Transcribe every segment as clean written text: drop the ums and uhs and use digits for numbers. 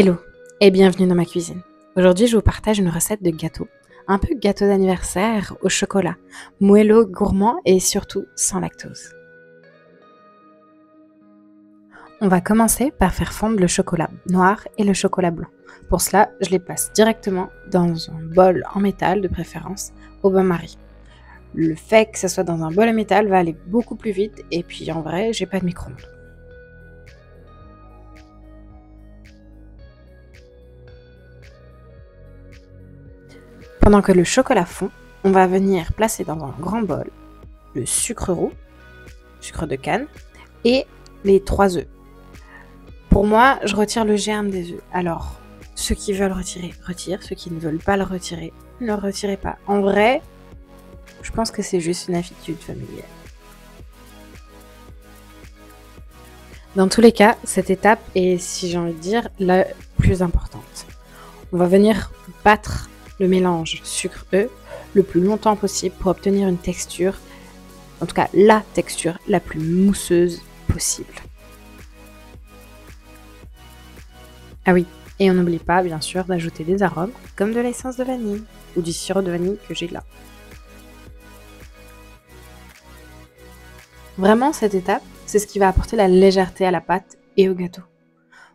Hello et bienvenue dans ma cuisine. Aujourd'hui, je vous partage une recette de gâteau. Un peu gâteau d'anniversaire au chocolat, moelleux, gourmand et surtout sans lactose. On va commencer par faire fondre le chocolat noir et le chocolat blanc. Pour cela, je les passe directement dans un bol en métal de préférence au bain-marie. Le fait que ça soit dans un bol en métal va aller beaucoup plus vite et puis en vrai, j'ai pas de micro-ondes. Pendant que le chocolat fond, on va venir placer dans un grand bol le sucre roux, sucre de canne et les 3 œufs. Pour moi, je retire le germe des œufs. Alors, ceux qui veulent retirer, retirent. Ceux qui ne veulent pas le retirer, ne le retirez pas. En vrai, je pense que c'est juste une habitude familiale. Dans tous les cas, cette étape est, si j'ai envie de dire, la plus importante. On va venir battre le mélange sucre-œuf le plus longtemps possible pour obtenir une texture, en tout cas la texture la plus mousseuse possible. Ah oui, et on n'oublie pas bien sûr d'ajouter des arômes comme de l'essence de vanille ou du sirop de vanille que j'ai là. Vraiment, cette étape, c'est ce qui va apporter la légèreté à la pâte et au gâteau.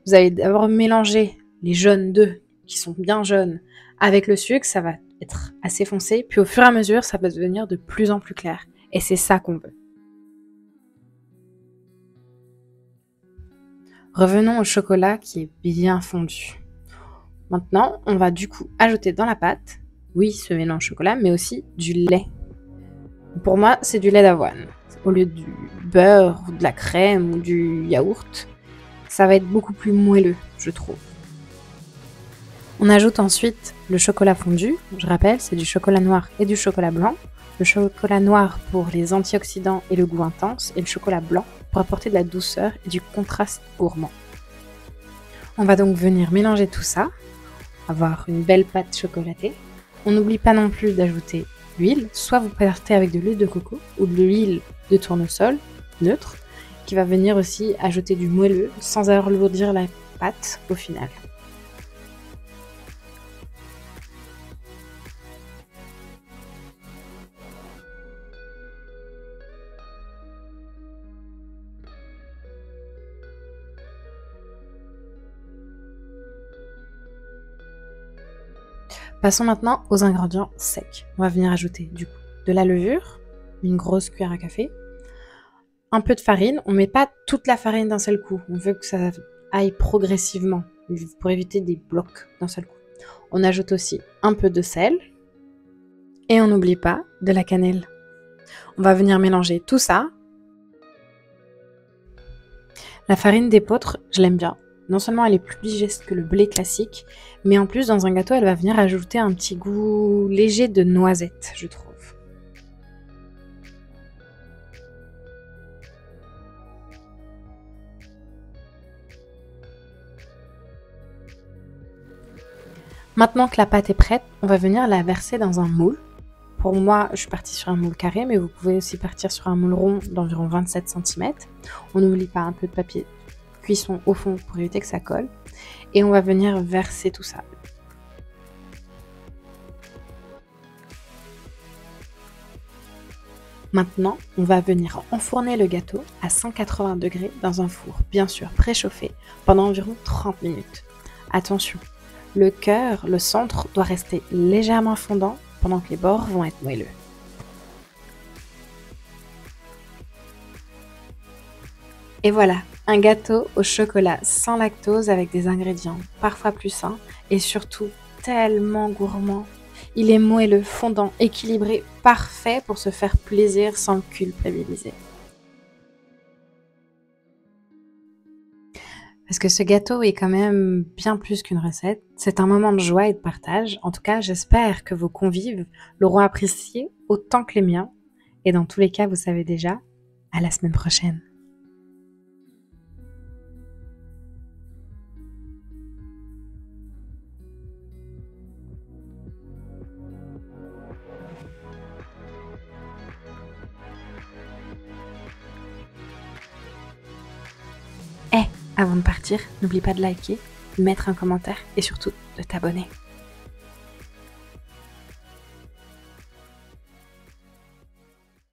Vous allez d'abord mélanger les jaunes d'œufs qui sont bien jaunes avec le sucre, ça va être assez foncé, puis au fur et à mesure, ça va devenir de plus en plus clair. Et c'est ça qu'on veut. Revenons au chocolat qui est bien fondu. Maintenant, on va du coup ajouter dans la pâte, oui, ce mélange chocolat, mais aussi du lait. Pour moi, c'est du lait d'avoine. Au lieu du beurre, ou de la crème ou du yaourt, ça va être beaucoup plus moelleux, je trouve. On ajoute ensuite le chocolat fondu, je rappelle, c'est du chocolat noir et du chocolat blanc. Le chocolat noir pour les antioxydants et le goût intense, et le chocolat blanc pour apporter de la douceur et du contraste gourmand. On va donc venir mélanger tout ça, avoir une belle pâte chocolatée. On n'oublie pas non plus d'ajouter l'huile, soit vous partez avec de l'huile de coco ou de l'huile de tournesol neutre, qui va venir aussi ajouter du moelleux sans alourdir la pâte au final. Passons maintenant aux ingrédients secs. On va venir ajouter du coup de la levure, une grosse cuillère à café, un peu de farine. On ne met pas toute la farine d'un seul coup. On veut que ça aille progressivement pour éviter des blocs d'un seul coup. On ajoute aussi un peu de sel et on n'oublie pas de la cannelle. On va venir mélanger tout ça. La farine d'épeautre, je l'aime bien. Non seulement elle est plus digeste que le blé classique, mais en plus dans un gâteau elle va venir ajouter un petit goût léger de noisette, je trouve. Maintenant que la pâte est prête, on va venir la verser dans un moule. Pour moi, je suis partie sur un moule carré, mais vous pouvez aussi partir sur un moule rond d'environ 27 cm. On n'oublie pas un peu de papier cuisson au fond pour éviter que ça colle. Et on va venir verser tout ça. Maintenant, on va venir enfourner le gâteau à 180 degrés dans un four, bien sûr préchauffé, pendant environ 30 minutes. Attention, le cœur, le centre, doit rester légèrement fondant pendant que les bords vont être moelleux. Et voilà, un gâteau au chocolat sans lactose avec des ingrédients parfois plus sains et surtout tellement gourmand. Il est moelleux, fondant, équilibré, parfait pour se faire plaisir sans culpabiliser. Parce que ce gâteau est quand même bien plus qu'une recette. C'est un moment de joie et de partage. En tout cas, j'espère que vos convives l'auront apprécié autant que les miens. Et dans tous les cas, vous savez déjà, à la semaine prochaine. Avant de partir, n'oublie pas de liker, mettre un commentaire et surtout de t'abonner.